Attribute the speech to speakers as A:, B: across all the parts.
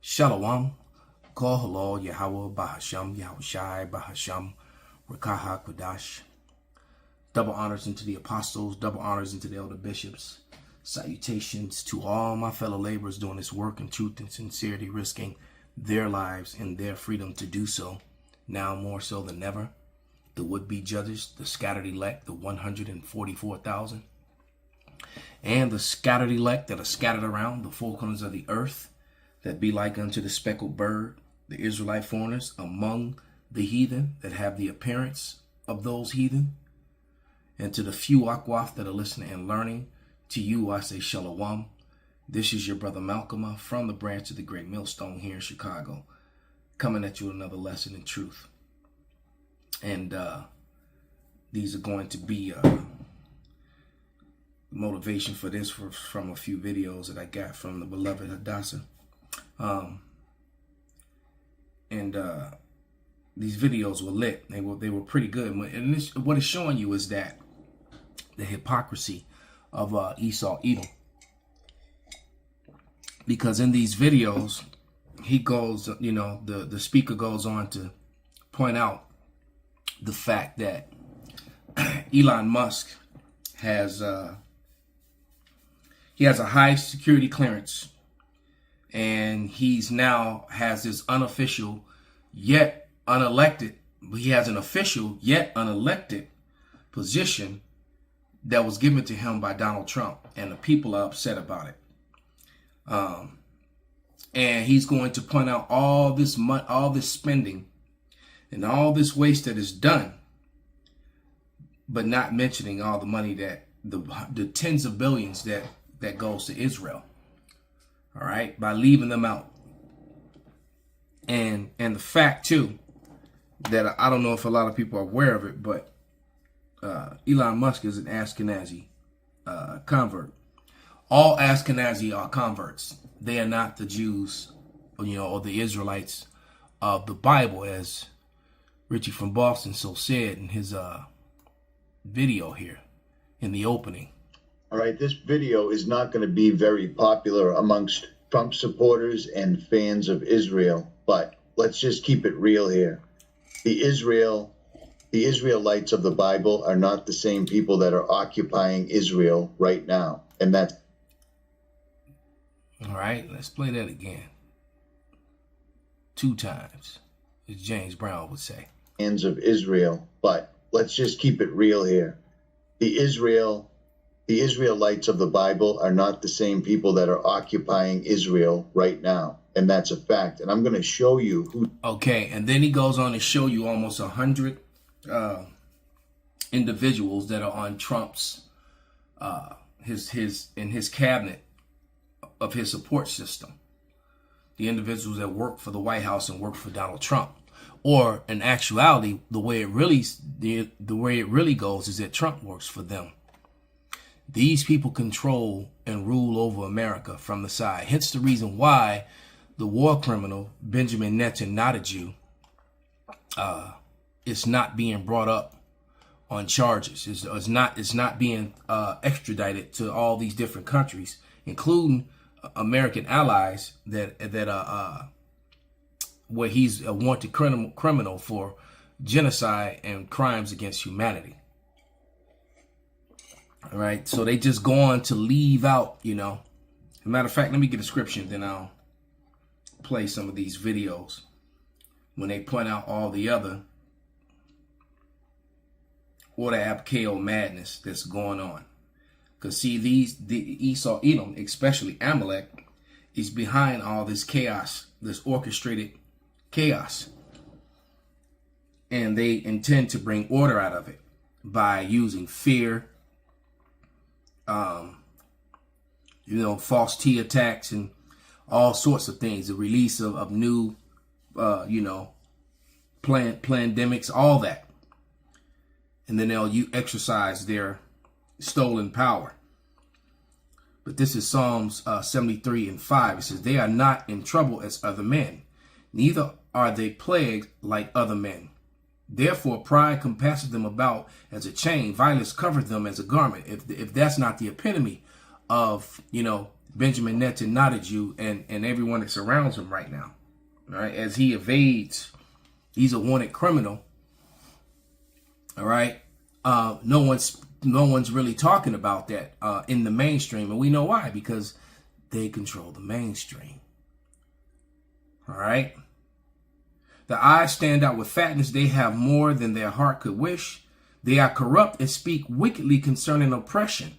A: Shalom, Kol Halal, Yahweh, Bahasham, Yahushai, Bahasham, Rakaha, Kodash. Double honors into the apostles, double honors into the elder bishops. Salutations to all my fellow laborers doing this work in truth and sincerity, risking their lives and their freedom to do so, now more so than ever. The would-be judges, the scattered elect, the 144,000, and the scattered elect that are scattered around the four corners of the earth, that be like unto the speckled bird, the Israelite foreigners among the heathen that have the appearance of those heathen, and to the few akwaf that are listening and learning, to you I say shalom. This is your brother Malcolm from the branch of the Great Millstone here in Chicago, coming at you with another lesson in truth. And these are going to be motivation for this from a few videos that I got from the beloved Hadassah. These videos were lit. They were pretty good. And what it's showing you is that the hypocrisy of Esau Edom. Because in these videos, he goes, the speaker goes on to point out the fact that Elon Musk has he has a high security clearance, and he's now has this unofficial yet unelected, but he has an official yet unelected position that was given to him by Donald Trump, and the people are upset about it. And he's going to point out all this spending and all this waste that is done, but not mentioning all the money that the tens of billions that goes to Israel. All right, by leaving them out. And the fact too that I don't know if a lot of people are aware of it, but Elon Musk is an Ashkenazi convert. All Ashkenazi are converts. They are not the Jews, or the Israelites of the Bible, as Richie from Boston so said in his video here in the opening.
B: All right, this video is not going to be very popular amongst Trump supporters and fans of Israel, but let's just keep it real here. The Israelites of the Bible are not the same people that are occupying Israel right now. And that's...
A: All right, let's play that again. 2 times, as James Brown would say.
B: Fans of Israel, but let's just keep it real here. The Israelites of the Bible are not the same people that are occupying Israel right now. And that's a fact. And I'm going to show you who... Okay,
A: and then he goes on to show you almost 100 individuals that are on Trump's his cabinet of his support system. The individuals that work for the White House and work for Donald Trump. Or in actuality, the way it really goes is that Trump works for them. These people control and rule over America from the side. Hence the reason why the war criminal Benjamin Netanyahu is not being brought up on charges. It's not being extradited to all these different countries, including American allies that where he's a wanted criminal for genocide and crimes against humanity. All right, so they just go on to leave out, As a matter of fact, let me get a description, then I'll play some of these videos when they point out all the other order abkeo madness that's going on. Because see, the Esau Edom, especially Amalek, is behind all this chaos, this orchestrated chaos. And they intend to bring order out of it by using fear, false T attacks and all sorts of things, the release of new, pandemics, all that. And then they'll exercise their stolen power. But this is Psalms 73:5. It says, they are not in trouble as other men, neither are they plagued like other men. Therefore, pride compasses them about as a chain. Violence covers them as a garment. If that's not the epitome of, Benjamin Netanyahu and everyone that surrounds him right now. All right, as he evades, he's a wanted criminal. All right, no one's really talking about that in the mainstream, and we know why, because they control the mainstream. All right. The eyes stand out with fatness. They have more than their heart could wish. They are corrupt and speak wickedly concerning oppression.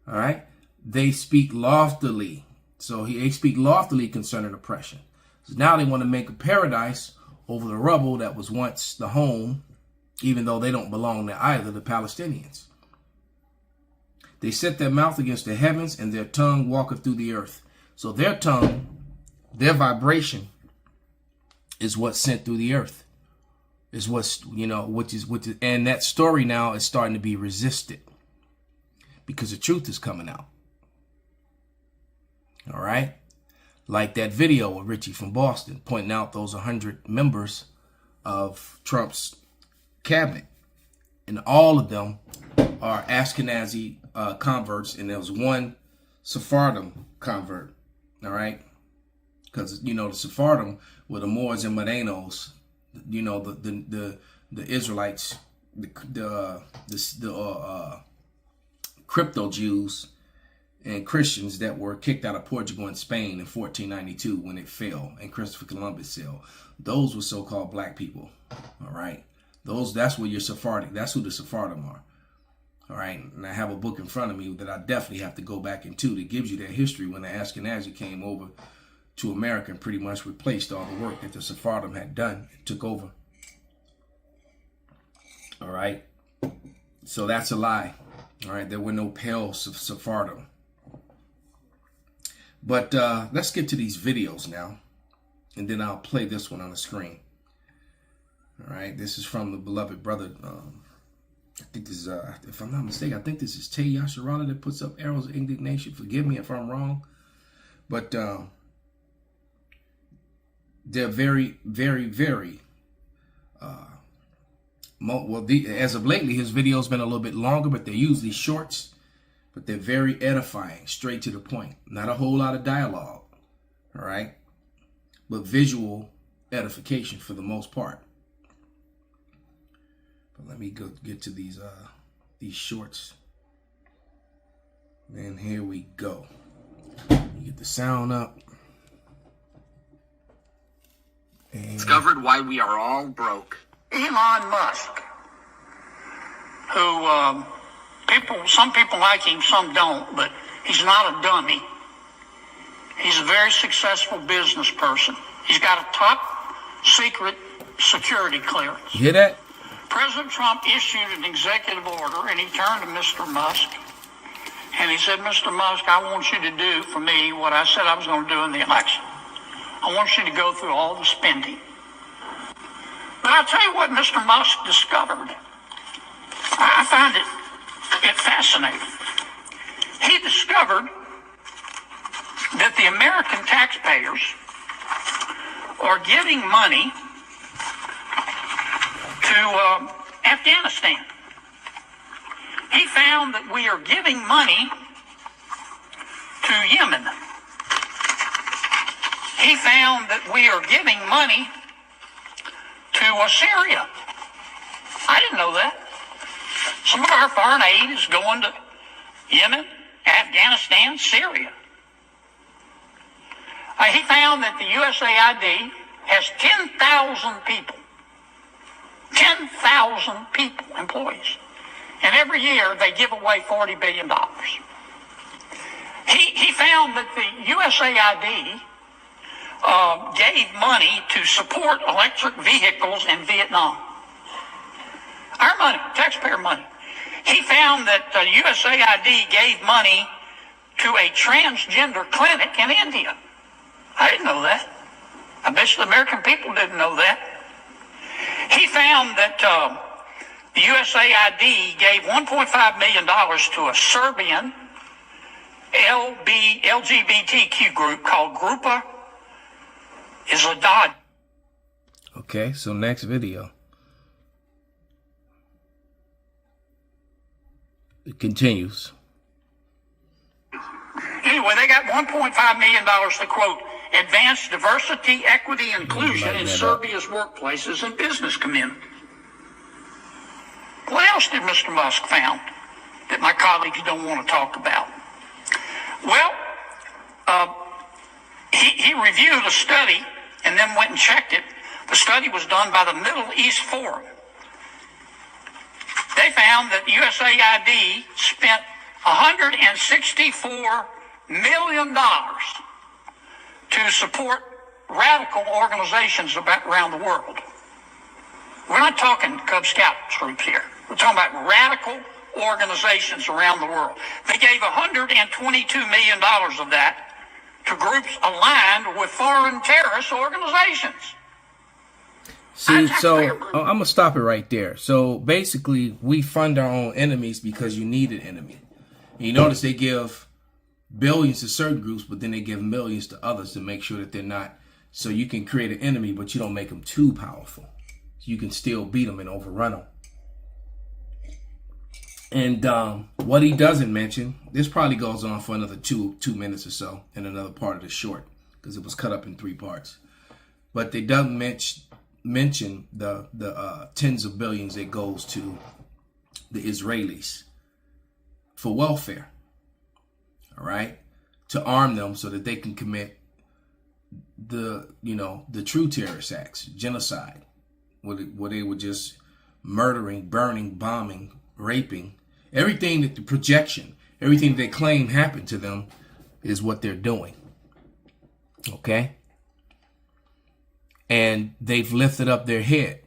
A: All right. They speak loftily. So they speak loftily concerning oppression. So now they want to make a paradise over the rubble that was once the home, even though they don't belong there either, the Palestinians. They set their mouth against the heavens, and their tongue walketh through the earth. So their tongue, their vibration, is what's sent through the earth. Is what's, which is, and that story now is starting to be resisted because the truth is coming out. All right. Like that video of Richie from Boston pointing out those 100 members of Trump's cabinet, and all of them are Ashkenazi converts, and there was one Sephardim convert. All right. Because, the Sephardim were the Moors and Morenos, the Israelites, the crypto Jews and Christians that were kicked out of Portugal and Spain in 1492 when it fell and Christopher Columbus sailed. Those were so-called black people. All right. That's where you're Sephardic. That's who the Sephardim are. All right. And I have a book in front of me that I definitely have to go back into that gives you their history when the Ashkenazi came over to America and pretty much replaced all the work that the Sephardim had done and took over. All right. So that's a lie. All right. There were no pale Sephardim. But let's get to these videos now, and then I'll play this one on the screen. All right. This is from the beloved brother. I think this is, if I'm not mistaken, I think this is Tay Yasharala that puts up arrows of indignation. Forgive me if I'm wrong. But they're very, very, very, as of lately, his video's been a little bit longer, but they're usually shorts, but they're very edifying, straight to the point. Not a whole lot of dialogue, all right? But visual edification for the most part. But let me go get to these shorts. And here we go. Get the sound up.
C: Discovered why we are all broke.
D: Elon Musk, who some people like him, some don't, but he's not a dummy. He's a very successful business person. He's got a top secret security clearance.
A: You hear that?
D: President Trump issued an executive order, and he turned to Mr. Musk, and he said, Mr. Musk, I want you to do for me what I said I was going to do in the election. I want you to go through all the spending. But I'll tell you what Mr. Musk discovered. I find it fascinating. He discovered that the American taxpayers are giving money to Afghanistan. He found that we are giving money to Yemen. He found that we are giving money to Syria. I didn't know that. Some of our foreign aid is going to Yemen, Afghanistan, Syria. He found that the USAID has 10,000 people. 10,000 people, employees. And every year they give away $40 billion. He found that the USAID gave money to support electric vehicles in Vietnam. Our money, taxpayer money. He found that USAID gave money to a transgender clinic in India. I didn't know that. I bet the American people didn't know that. He found that the USAID gave $1.5 million to a Serbian LGBTQ group called Grupa Izladad.
A: Okay, so next video. It continues.
D: Anyway, Anyway, they got $1.5 million to, quote, advance diversity, equity, inclusion in Serbia's workplaces and business community. What else did Mr. Musk found that my colleagues don't want to talk about? Well, he reviewed a study and then went and checked it. The study was done by the Middle East Forum. They found that USAID spent $164 million to support radical organizations around the world. We're not talking Cub Scout troops here. We're talking about radical organizations around the world. They gave $122 million of that to groups aligned with foreign terrorist organizations.
A: See, so I'm going to stop it right there. So basically, we fund our own enemies because you need an enemy. And you notice they give billions to certain groups, but then they give millions to others to make sure that they're not. So you can create an enemy, but you don't make them too powerful. You can still beat them and overrun them. And what he doesn't mention, this probably goes on for another two minutes or so in another part of the short, because it was cut up in 3 parts. But they doesn't mention the tens of billions that goes to the Israelis for welfare. All right, to arm them so that they can commit the true terrorist acts, genocide, where they were just murdering, burning, bombing, raping, everything that the projection, everything they claim happened to them is what they're doing. Okay? And they've lifted up their head.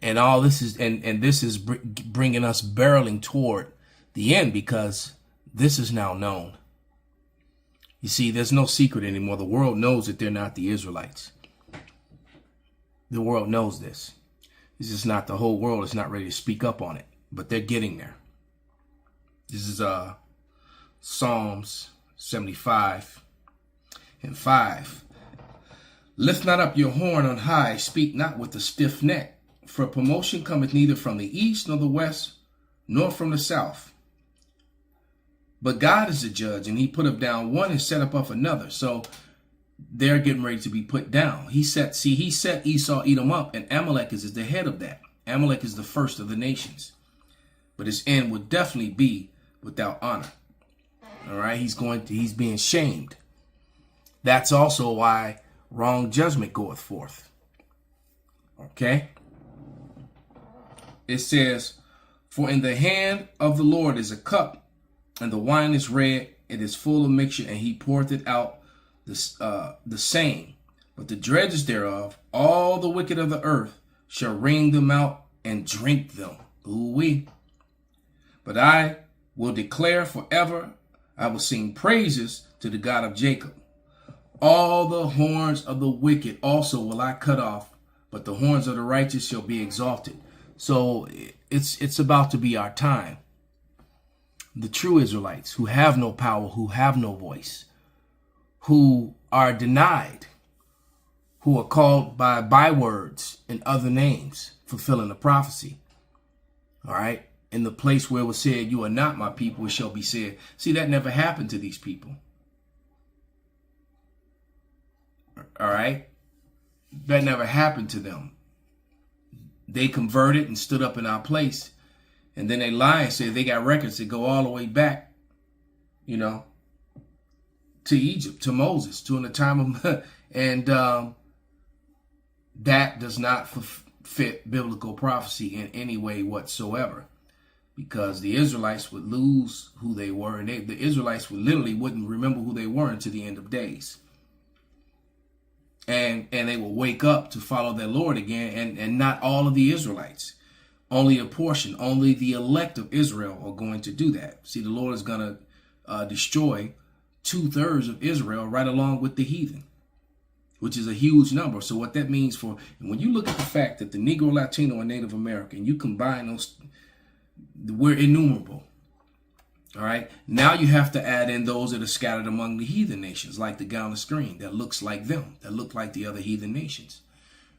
A: And all this is, and this is bringing us barreling toward the end, because this is now known. You see, there's no secret anymore. The world knows that they're not the Israelites. The world knows this. This is not, the whole world is not ready to speak up on it, but they're getting there. This is Psalms 75 and 5. Lift not up your horn on high, speak not with a stiff neck, for promotion cometh neither from the east nor the west, nor from the south. But God is the judge, and he put up down one and set up another. So they're getting ready to be put down. He set Esau, Edom up, and Amalek is the head of that. Amalek is the first of the nations. But his end would definitely be without honor. All right, he's being shamed. That's also why wrong judgment goeth forth. Okay? It says, for in the hand of the Lord is a cup, and the wine is red, it is full of mixture, and he poureth it out the same. But the dregs thereof, all the wicked of the earth, shall wring them out and drink them. Ooh-wee. But I will declare forever, I will sing praises to the God of Jacob. All the horns of the wicked also will I cut off, but the horns of the righteous shall be exalted. So it's about to be our time. The true Israelites who have no power, who have no voice, who are denied, who are called by bywords and other names, fulfilling the prophecy. All right. In the place where it was said, you are not my people, it shall be said. See, that never happened to these people. All right. That never happened to them. They converted and stood up in our place. And then they lie and say they got records that go all the way back, to Egypt, to Moses, to the time of, and that does not fit biblical prophecy in any way whatsoever, because the Israelites would lose who they were, and the Israelites wouldn't remember who they were until the end of days. And they will wake up to follow their Lord again, and not all of the Israelites. Only a portion, only the elect of Israel are going to do that. See, the Lord is going to destroy 2/3 of Israel right along with the heathen, which is a huge number. So what that means when you look at the fact that the Negro, Latino, and Native American, you combine those, we're innumerable. All right. Now you have to add in those that are scattered among the heathen nations, like the guy on the screen that looks like them, that look like the other heathen nations.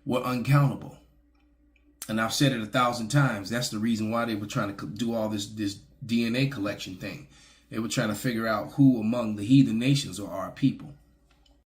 A: We're uncountable. And I've said it 1,000 times. That's the reason why they were trying to do all this DNA collection thing, They were trying to figure out who among the heathen nations are our people.